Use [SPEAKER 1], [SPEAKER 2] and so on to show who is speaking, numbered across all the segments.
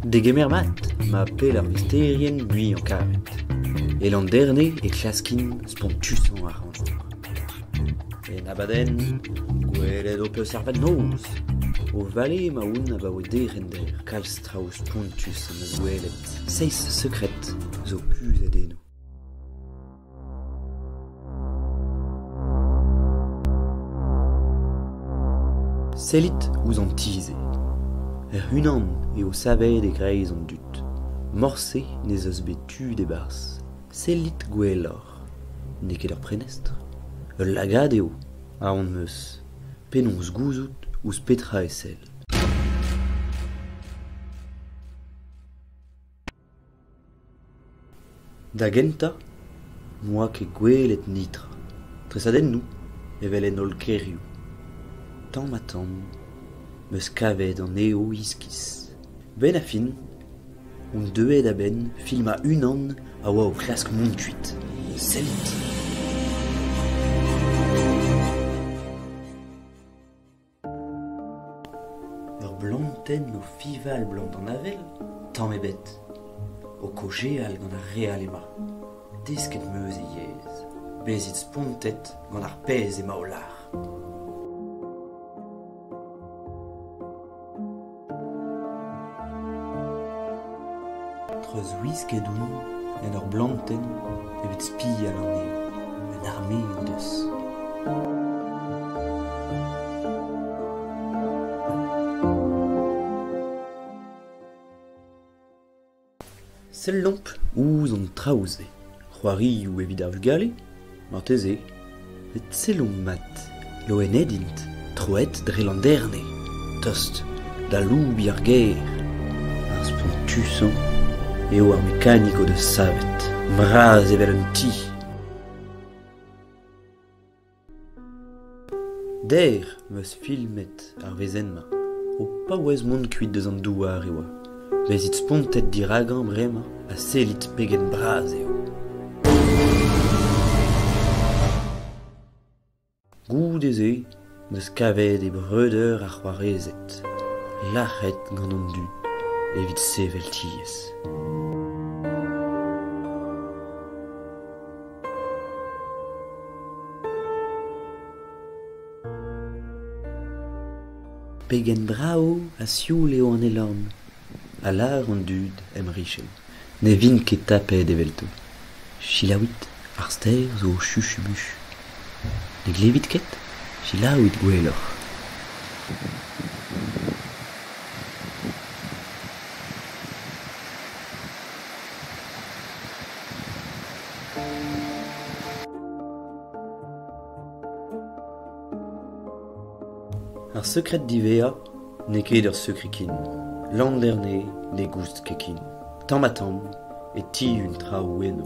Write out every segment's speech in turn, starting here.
[SPEAKER 1] De gemer mat, ma pel ar vesterien bui an karet. E l'an dernier e klaskin spontusan ar ranjour. En abaden, gwelet o peus ar vad noz. O vale ma oun a baoe derender, kalz traoù spontus an eus gwelet. Seis sekret zo kuz adeno. Sellit ouz an tize. Unan eo savet e greiz an dut. Morse nez eus bet tud e bars. Sellit gwellor. Ne ket ur prenestre. Ul lagad eo, a on meus. Penons gouzout ouz petra e sel. Da genta, moa ket gwelet nitra. Tresadenn nou, evel en ol kerioù. Tamm a tamm, meus kavet an eo iskis. Ben a fin, un deuet a ben, film a unan a oa o klask mont kuit. Sellit. Ur blanten o fival blant an avel, tamm ebet. O kojeal gant ar real ema. Desket meus e yez. Bezit spontet gant ar pez ema o lar. Treuz wiskedoun en ur blanten evet spi al an eo. En arme o deus. Sell lomp ouz an traouzde. C'hoari ou evit ar vugale, marteze, et sellom mat, lo en edint, troet dre landerne, tost, da loubi ar ger, ar spontusan, eo ar mekaniko de savet, mraz evel un ti. Der meus filmet ar vezenma, o pa ouez mont kuit deus an douar eoa. Bezit spontet diragan brema a sellit pegen braz eo. Goud eze, meus kavet e breudeur ar c'hoarezet. Lachet gant an du, evit sevel tiez. Pegen brao a sioul eo an elan. A lar an dud em richel. Ne vin ket tapet evelto. Chilaouit ar stêr zo o chuchu-buch. Ne glevit ket, chilaouit gwellor. Ar sekret divea, ne ket ur sekrikin. Landerne ne goust kekin. Tamm a tamm, e ti un traoù eno.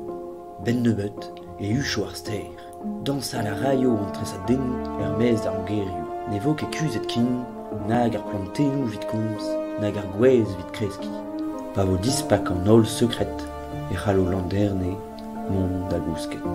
[SPEAKER 1] Ben nebeut e hucho ar stêr. Dansa la raio entre sa den er mez d'ar gerioù. Ne vo ket kuzet kin, nag ar plantenou vit komz, nag ar gwez vit kreski. Pa vo dispak an holl sekret, e c'hallo landerne, mont da gousket.